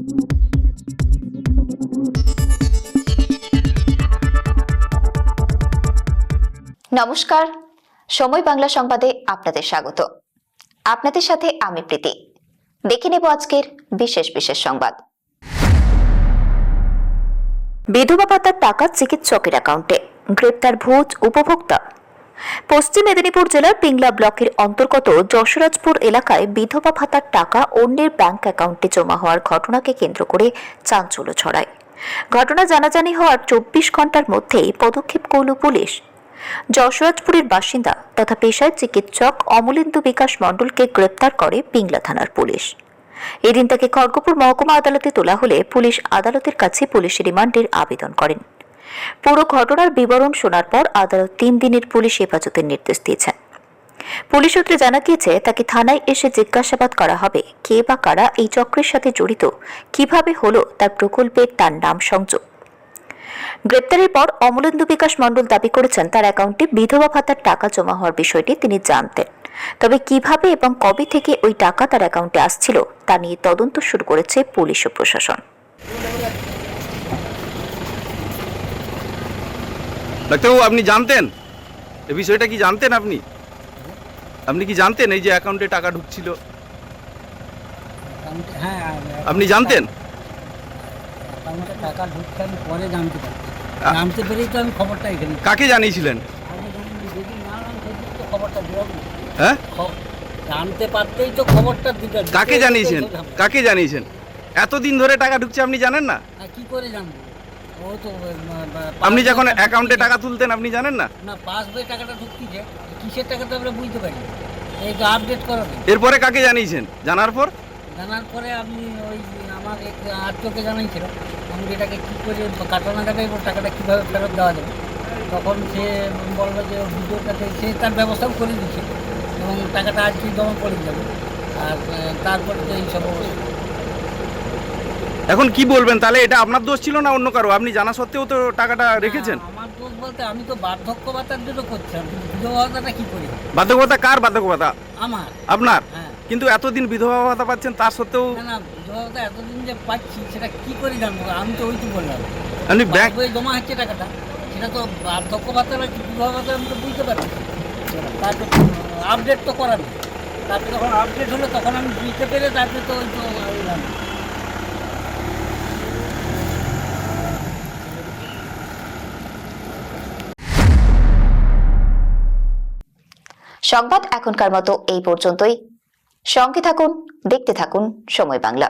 নমস্কার, সময় বাংলা সংবাদে আপনাদের স্বাগত। আপনাদের সাথে আমি প্রীতি। দেখে নেব আজকের বিশেষ সংবাদ। বিধবা ভাতার টাকা চিকিৎসকের অ্যাকাউন্টে, গ্রেপ্তার ভুজ উপভোক্তা। পশ্চিম মেদিনীপুর জেলার পিংলা ব্লকের অন্তর্গত যশোরাজপুর এলাকায় বিধবা ভাতার টাকা অন্যের ব্যাংক অ্যাকাউন্টে জমা হওয়ার ঘটনাকে কেন্দ্র করে চাঞ্চল্য ছড়ায়। ঘটনা জানাজানি হওয়ার 24 ঘন্টার মধ্যেই পদক্ষেপ করল পুলিশ। যশোরাজপুরের বাসিন্দা তথা পেশায় চিকিৎসক অমলেন্দু বিকাশ মণ্ডলকে গ্রেপ্তার করে পিংলা থানার পুলিশ। এদিন তাকে খড়গপুর মহকুমা আদালতে তোলা হলে পুলিশ আদালতের কাছে পুলিশি রিমান্ডের আবেদন করেন। পুরো ঘটনার বিবরণ শোনার পর আদালত 3 দিনের পুলিশ হেফাজতের নির্দেশ দিয়েছেন। পুলিশ সূত্রে জানা গিয়েছে, তাকে থানায় এসে জিজ্ঞাসাবাদ করা হবে কে বা কারা এই চক্রের সাথে জড়িত, কিভাবে হলো তার প্রকল্পে তার নাম সংযোগ। গ্রেপ্তারের পর অমলেন্দু বিকাশ মণ্ডল দাবি করেছেন, তার অ্যাকাউন্টে বিধবা ভাতার টাকা জমা হওয়ার বিষয়টি তিনি জানতেন, তবে কিভাবে এবং কবে থেকে ওই টাকা তার অ্যাকাউন্টে আসছিল তা নিয়ে তদন্ত শুরু করেছে পুলিশ ও প্রশাসন। ডাক্তারবাবু, আপনি জানতেন এই বিষয়টা? কি জানতেন আপনি? আপনি কি জানতেন এই যে অ্যাকাউন্টে টাকা ঢুকছিল? হ্যাঁ, আপনি জানতেন? অ্যাকাউন্টে টাকা ঢুকছে আমি পরে জানতে পেরেই তো আমি খবরটা এখানে। কাকে জানিয়েছিলেন? আমি যদি না জানতাম তো খবরটা দিলাম। হ্যাঁ, জানতে পারতেই তো খবরটা দিতে। কাকে জানিয়েছেন? কাকে জানিয়েছেন? এতদিন ধরে টাকা ঢুকছে আপনি জানেন না? কি করে জানবো? ও তো আপনি যখন অ্যাকাউন্টে টাকা তুলতেন আপনি জানেন না? না, পাসবই টাকাটা ঢুকছে, কিসের টাকা তো আমরা বুঝতে পারি। এই তো আপডেট করা নেই। এরপরে কাকে জানিয়েছেন? জানার পরে আমি ওই আমার এক আত্মীয়কে জানাইছিল আমি এটাকে কী করে কাটানো যাবে এবং টাকাটা কীভাবে ফেরত দেওয়া যাবে। তখন সে বললো যে ভিডিওর কাছে সে তার ব্যবস্থাও করে দিচ্ছে এবং টাকাটা আজকেই জমা পড়ে যাবে। আর তারপরে তো এইসব অবস্থা। এখন কি বলবেন তাহলে? এটা আপনার দোষ ছিল না অন্য কারো? আপনি জানা সত্ত্বেও তো টাকাটা রেখেছেন। আমার দোষ বলতে আমি তো বার্ধক্য ভাতার জন্য করছিলাম, বিধবা ভাতাটা কী করি? বার্ধক্য ভাতা কার? বার্ধক্য ভাতা আমার। আপনার? হ্যাঁ। কিন্তু এতদিন বিধবা ভাতা পাচ্ছেন তার সত্ত্বেও? না, বিধবা ভাতা এতদিন যে পাচ্ছি সেটা কী করে জানবো? আমি তো ওই তো বললাম আপনি ব্যাংক জমা হচ্ছে টাকাটা, সেটা তো বার্ধক্য ভাতা বা বিধবা ভাতা আমি তো বুঝতে পারছি। তারপর আপডেট তো করা নেই। তারপরে যখন আপডেট হলো তখন আমি বুঝতে পেরে তারপরে তো ওই তো সংবাদ এখনকার মতো এই পর্যন্তই। সঙ্গে থাকুন, দেখতে থাকুন সময় বাংলা।